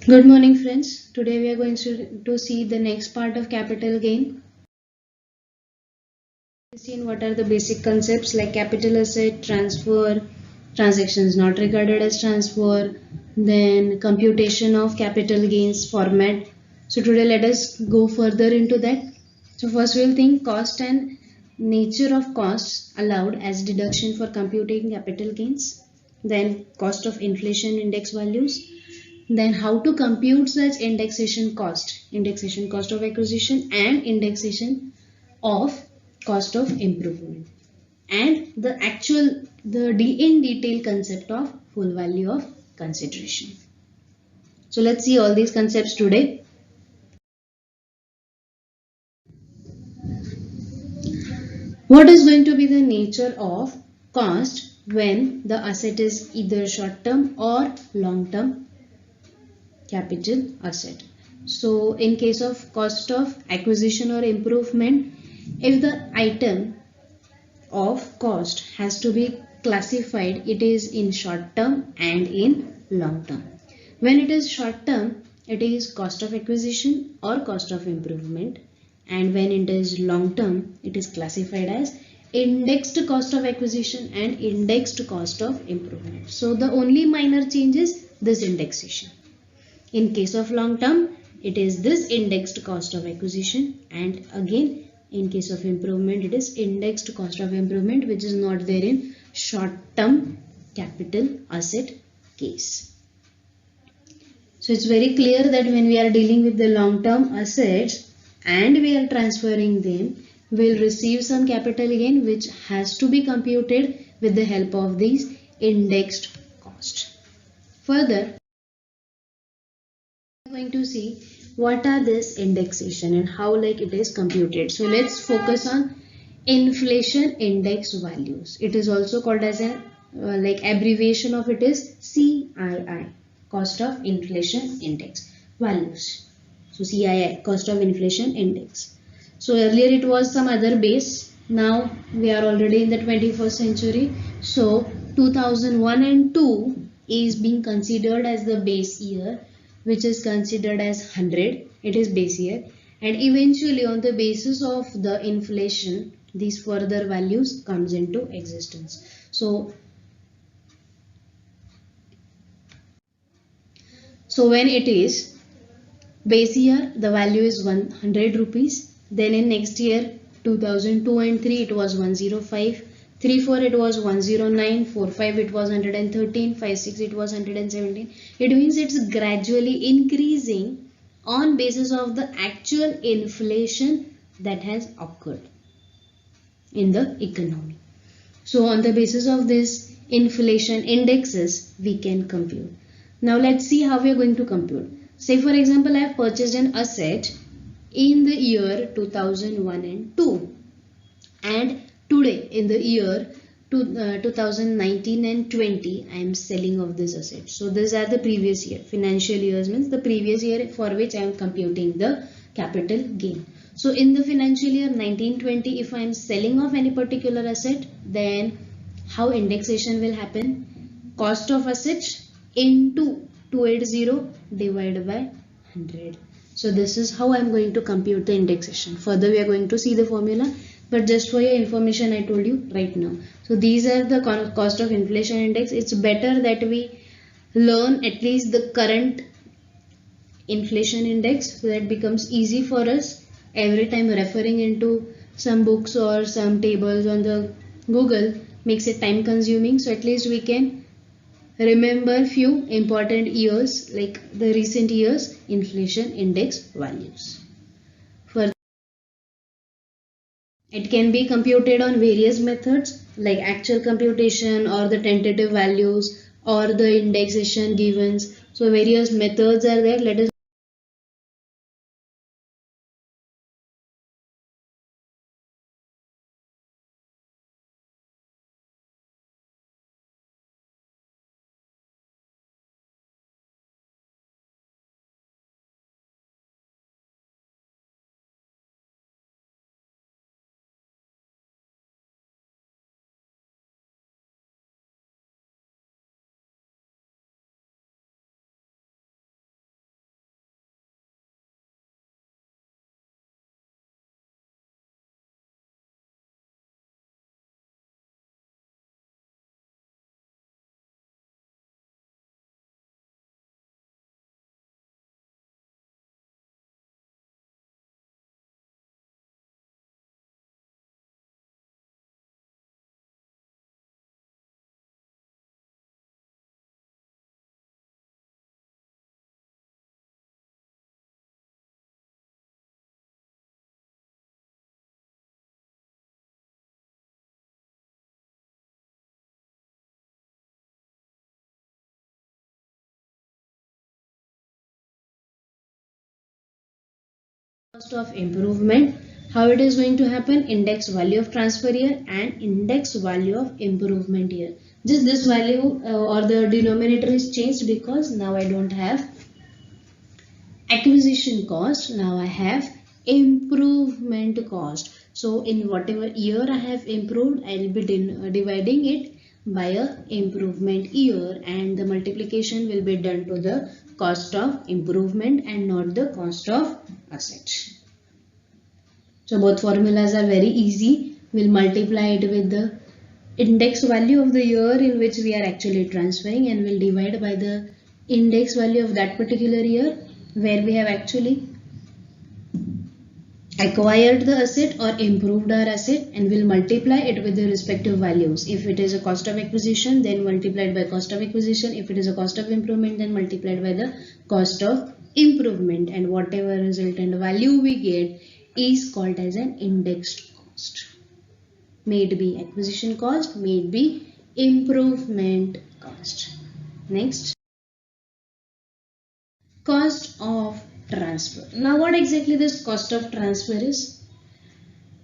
Good morning, friends. Today we are going to see the next part of capital gain. Seen what are the basic concepts like capital asset, transfer, transactions not regarded as transfer, then computation of capital gains format. So today let us go further into that. So first we'll think cost and nature of costs allowed as deduction for computing capital gains. Then cost of inflation index values. Then how to compute such indexation cost of acquisition and indexation of cost of improvement, and the in detail concept of full value of consideration. So let's see all these concepts today. What is going to be the nature of cost when the asset is either short term or long term capital asset? So in case of cost of acquisition or improvement, if the item of cost has to be classified, it is in short term and in long term. When it is short term, it is cost of acquisition or cost of improvement, and when it is long term, it is classified as indexed cost of acquisition and indexed cost of improvement. So the only minor change is this indexation. In case of long term, it is this indexed cost of acquisition, and again in case of improvement, it is indexed cost of improvement, which is not there in short term capital asset case. So it's very clear that when we are dealing with the long term assets and we are transferring them, we'll receive some capital gain which has to be computed with the help of these indexed cost. Further, going to see what are this indexation and how it is computed. So let's focus on inflation index values. It is also called as an abbreviation of it is CII, cost of inflation index values. So CII, cost of inflation index. So earlier it was some other base. Now we are already in the 21st century. So 2001 and 2 is being considered as the base year, which is considered as 100. It is base year, and eventually on the basis of the inflation, these further values comes into existence. So when it is base year, the value is 100 rupees. Then in next year 2002 and 3 it was 105, 3-4 it was 109, 4-5 it was 113, 5-6 it was 117. It means it's gradually increasing on basis of the actual inflation that has occurred in the economy. So on the basis of this inflation indexes, we can compute. Now let's see how we are going to compute. Say for example, I have purchased an asset in the year 2001 and 2, and today in the year 2019 and 20 I am selling of this asset. So these are the previous year. Financial years means the previous year for which I am computing the capital gain. So in the financial year 1920, if I am selling of any particular asset, then how indexation will happen? Cost of assets into 280 divided by 100. So this is how I am going to compute the indexation. Further we are going to see the formula, but just for your information I told you right now. So these are the cost of inflation index. It's better that we learn at least the current inflation index, so that becomes easy for us every time referring into some books or some tables on the Google makes it time consuming. So at least we can remember few important years like the recent years inflation index values. For it can be computed on various methods like actual computation or the tentative values or the indexation givens. So various methods are there. Let us Cost of improvement. How it is going to happen? Index value of transfer year and index value of improvement year. Just this value or the denominator is changed because now I don't have acquisition cost, now I have improvement cost. So in whatever year I have improved, I will be dividing it by a improvement year, and the multiplication will be done to the cost of improvement and not the cost of asset. So both formulas are very easy. We'll multiply it with the index value of the year in which we are actually transferring, and we'll divide by the index value of that particular year where we have actually acquired the asset or improved our asset, and we'll multiply it with the respective values. If it is a cost of acquisition, then multiplied by cost of acquisition. If it is a cost of improvement, then multiplied by the cost of improvement, and whatever resultant value we get is called as an indexed cost. May it be acquisition cost, may it be improvement cost. Next, cost of transfer. Now what exactly this cost of transfer is?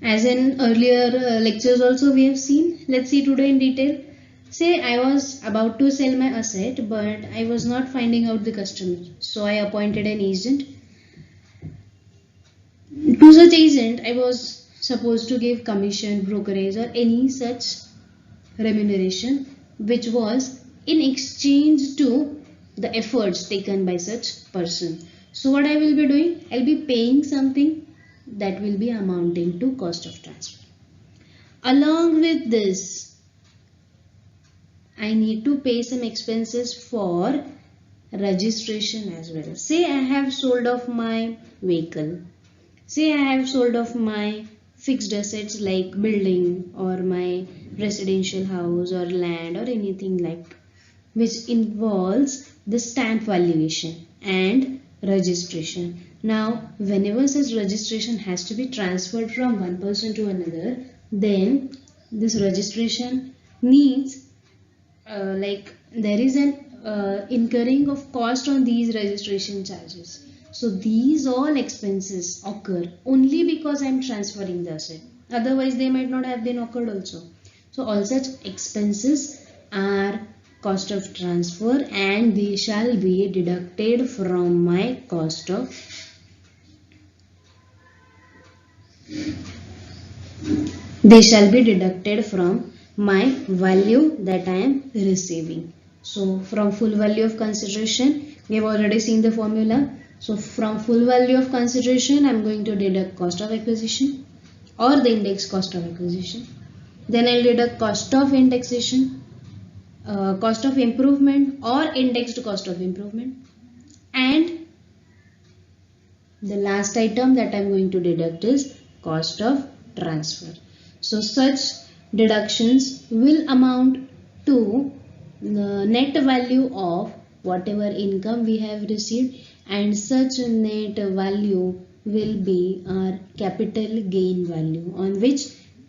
As in earlier lectures also we have seen. Let's see today in detail. Say I was about to sell my asset, but I was not finding out the customer. So I appointed an agent. To such agent I was supposed to give commission, brokerage or any such remuneration which was in exchange to the efforts taken by such person. So what I will be doing? I will be paying something that will be amounting to cost of transfer. Along with this, I need to pay some expenses for registration as well. Say I have sold off my vehicle. Say I have sold off my fixed assets like building or my residential house or land or anything like, which involves the stamp valuation and registration. Now whenever such registration has to be transferred from one person to another, then this registration needs there is an incurring of cost on these registration charges. So these all expenses occur only because I am transferring the asset. Otherwise they might not have been occurred also. So all such expenses are cost of transfer, and they shall be deducted from my cost of my value that I am receiving. So from full value of consideration, we have already seen the formula. So from full value of consideration, I am going to deduct cost of acquisition or the index cost of acquisition. Then I will deduct cost of indexation, cost of improvement or indexed cost of improvement, and the last item that I am going to deduct is cost of transfer. So such deductions will amount to the net value of whatever income we have received, and such net value will be our capital gain value on which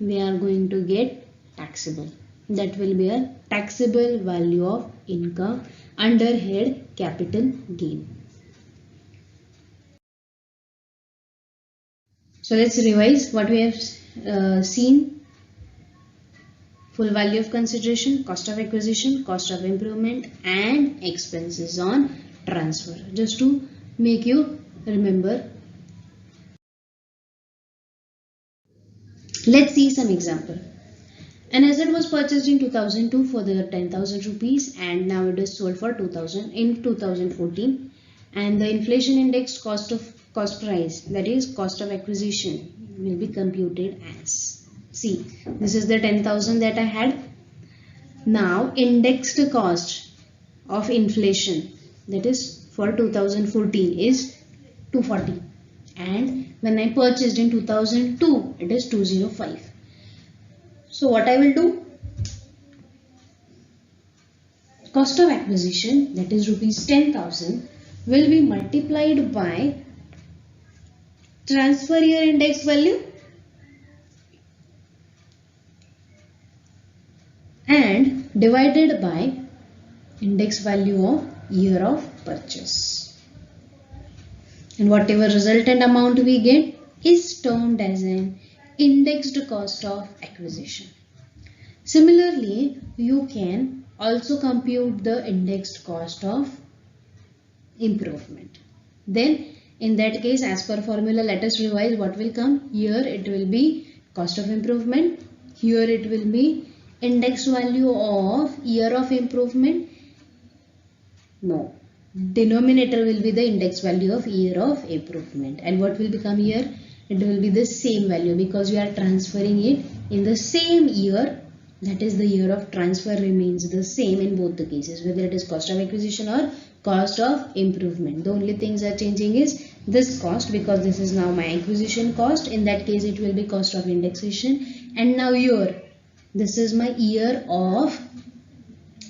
we are going to get taxable. That will be a taxable value of income under head capital gain. So let's revise what we have seen. Full value of consideration, cost of acquisition, cost of improvement and expenses on transfer. Just to make you remember, let's see some example. An asset was purchased in 2002 for the 10,000 rupees and now it is sold for 2000 in 2014, and the inflation indexed cost price, that is cost of acquisition, will be computed as, see, this is the 10,000 that I had. Now indexed cost of inflation, that is for 2014, is 240, and when I purchased in 2002 it is 205. So what I will do, cost of acquisition, that is rupees 10,000, will be multiplied by transfer year index value and divided by index value of year of purchase. and whatever resultant amount we get is termed as an indexed cost of acquisition. Similarly, you can also compute the indexed cost of improvement. Then in that case, as per formula, let us revise what will come. Here it will be cost of improvement. Here it will be index value of year of improvement. No, denominator will be the index value of year of improvement. And what will become here? It will be the same value because we are transferring it in the same year. That is, the year of transfer remains the same in both the cases, whether it is cost of acquisition or cost of improvement. The only things are changing is this cost, because this is now my acquisition cost. In that case it will be cost of indexation. And now here, this is my year of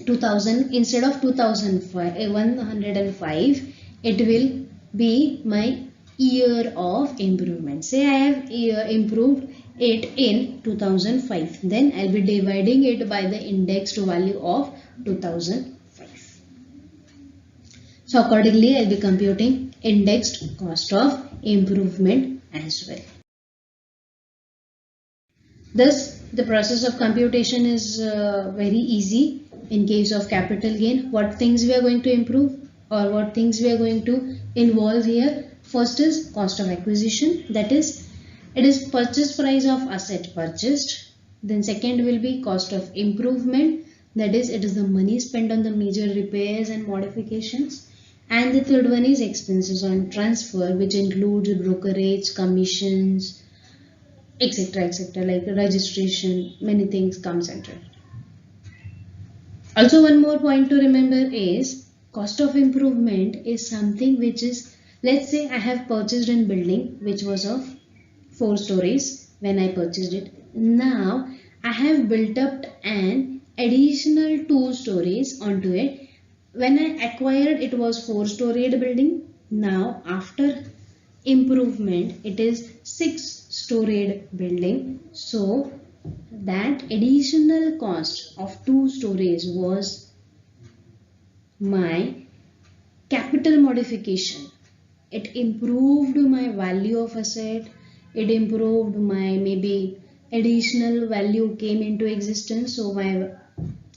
2000. Instead of 105, it will be my year of improvement. Say I have improved it in 2005, then I'll be dividing it by the indexed value of 2005. So accordingly, I'll be computing indexed cost of improvement as well. Thus, the process of computation is very easy. In case of capital gain, what things we are going to improve or what things we are going to involve here? First is cost of acquisition, that is, it is purchase price of asset purchased. Then second will be cost of improvement, that is, it is the money spent on the major repairs and modifications. And the third one is expenses on transfer, which includes brokerage, commissions, etc., etc., like registration, many things comes under it. Also, one more point to remember is cost of improvement is something which is, let's say I have purchased a building which was of 4 stories when I purchased it. Now I have built up an additional 2 stories onto it. When I acquired, it was 4-storied building. Now after improvement, it is 6-storied building. So that additional cost of 2 stories was my capital modification. It improved my value of asset. It improved my maybe additional value came into existence. So my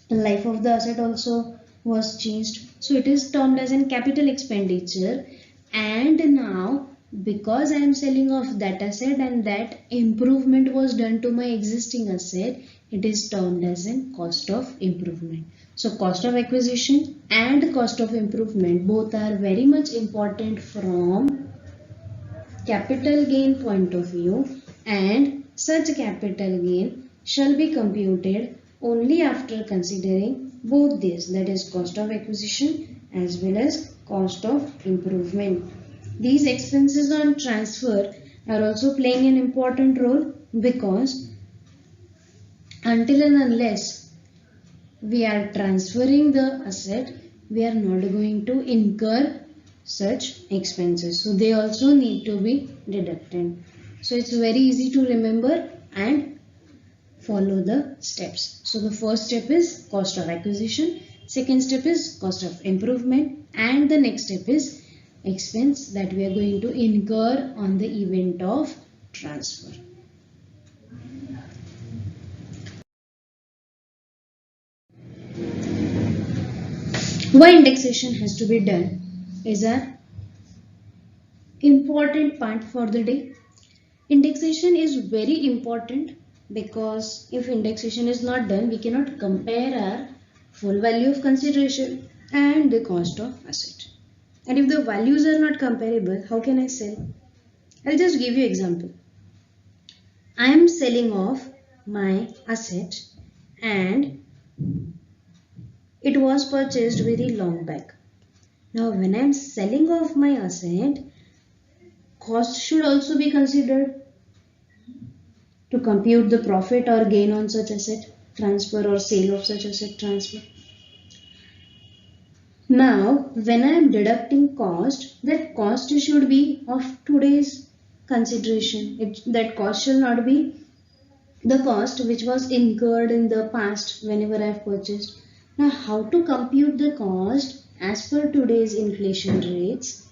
life of the asset also was changed. So it is termed as an capital expenditure. And now, because I am selling off that asset and that improvement was done to my existing asset, it is termed as a cost of improvement. So cost of acquisition and cost of improvement both are very much important from capital gain point of view, and such capital gain shall be computed only after considering both these, that is cost of acquisition as well as cost of improvement. These expenses on transfer are also playing an important role, because until and unless we are transferring the asset, we are not going to incur such expenses. So they also need to be deducted. So it's very easy to remember and follow the steps. So the first step is cost of acquisition, second step is cost of improvement, and the next step is expense that we are going to incur on the event of transfer. Why indexation has to be done is an important part for the day. Indexation is very important because if indexation is not done, we cannot compare our full value of consideration and the cost of asset. And if the values are not comparable, how can I sell? I'll just give you example. I am selling off my asset and it was purchased very long back. Now when I am selling off my asset, cost should also be considered to compute the profit or gain on such asset transfer or sale of such asset transfer. Now, when I am deducting cost, that cost should be of today's consideration. That cost shall not be the cost which was incurred in the past whenever I have purchased. Now, how to compute the cost as per today's inflation rates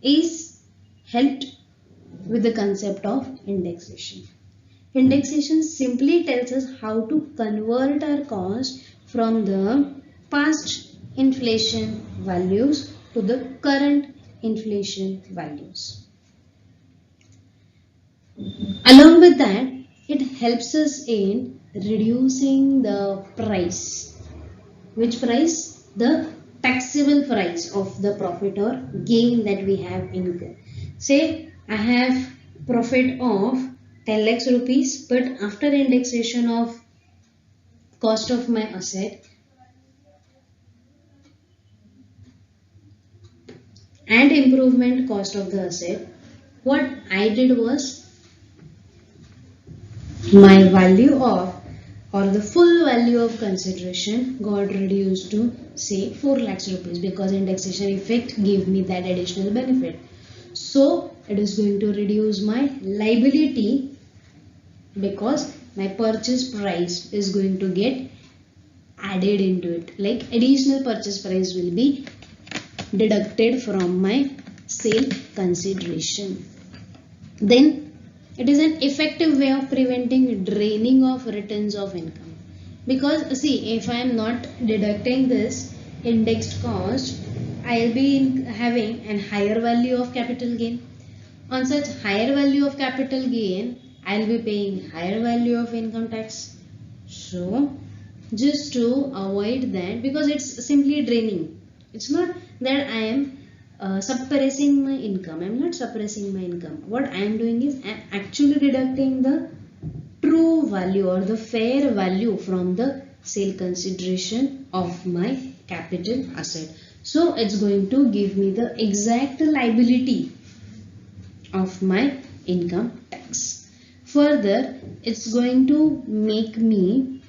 is helped with the concept of indexation. Indexation simply tells us how to convert our cost from the past inflation values to the current inflation values. Along with that, it helps us in reducing the price. Which price? The taxable price of the profit or gain that we have incurred. Say I have profit of 10 lakhs rupees, but after indexation of cost of my asset and improvement cost of the asset, what I did was my value of or the full value of consideration got reduced to say 4 lakhs rupees because indexation effect gave me that additional benefit. So it is going to reduce my liability because my purchase price is going to get added into it, like additional purchase price will be deducted from my sale consideration. Then it is an effective way of preventing draining of returns of income, because see, if I am not deducting this indexed cost, I will be having an higher value of capital gain. On such higher value of capital gain, I will be paying higher value of income tax. So just to avoid that, because it's simply draining, it's not that I am suppressing my income. I am not suppressing my income. What I am doing is I am actually deducting the true value or the fair value from the sale consideration of my capital asset. So it's going to give me the exact liability of my income tax. Further, it's going to make me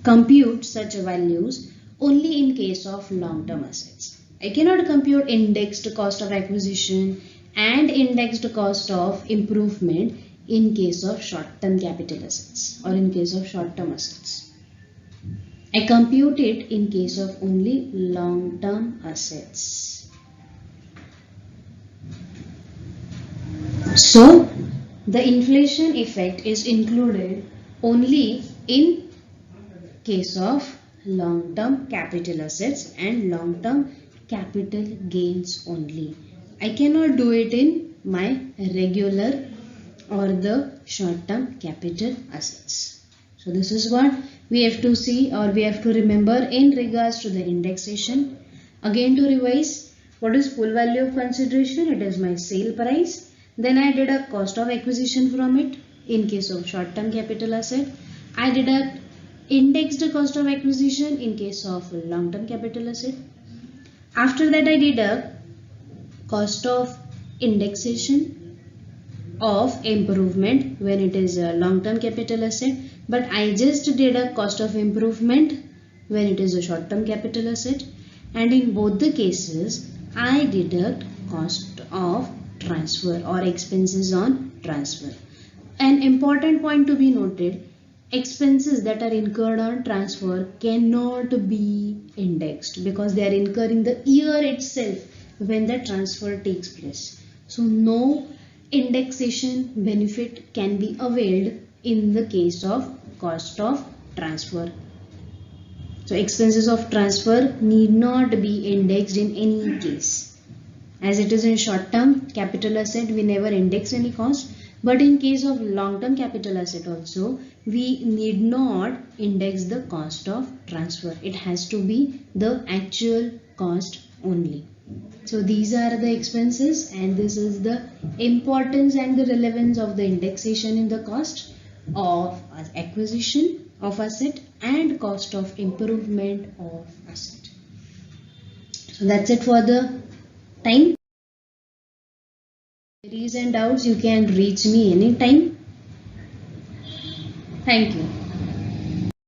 compute such values only in case of long-term assets. I cannot compute indexed cost of acquisition and indexed cost of improvement in case of short-term capital assets or in case of short-term assets. I compute it in case of only long-term assets. So the inflation effect is included only in case of long-term capital assets and long-term capital gains only. I cannot do it in my regular or the short-term capital assets. So this is what we have to see or we have to remember in regards to the indexation. Again, to revise, what is full value of consideration? It is my sale price. Then I deduct cost of acquisition from it in case of short-term capital asset. I deduct indexed cost of acquisition in case of long-term capital asset. After that, I deduct cost of indexation of improvement when it is a long-term capital asset, but I just deduct cost of improvement when it is a short-term capital asset, and in both the cases I deduct cost of transfer or expenses on transfer. An important point to be noted: expenses that are incurred on transfer cannot be indexed because they are incurred in the year itself when the transfer takes place. So no indexation benefit can be availed in the case of cost of transfer. So expenses of transfer need not be indexed in any case. As it is in short term capital asset, we never index any cost. But in case of long-term capital asset also, we need not index the cost of transfer. It has to be the actual cost only. So these are the expenses, and this is the importance and the relevance of the indexation in the cost of acquisition of asset and cost of improvement of asset. So that's it for the time. Queries and doubts, you can reach me anytime. Thank you.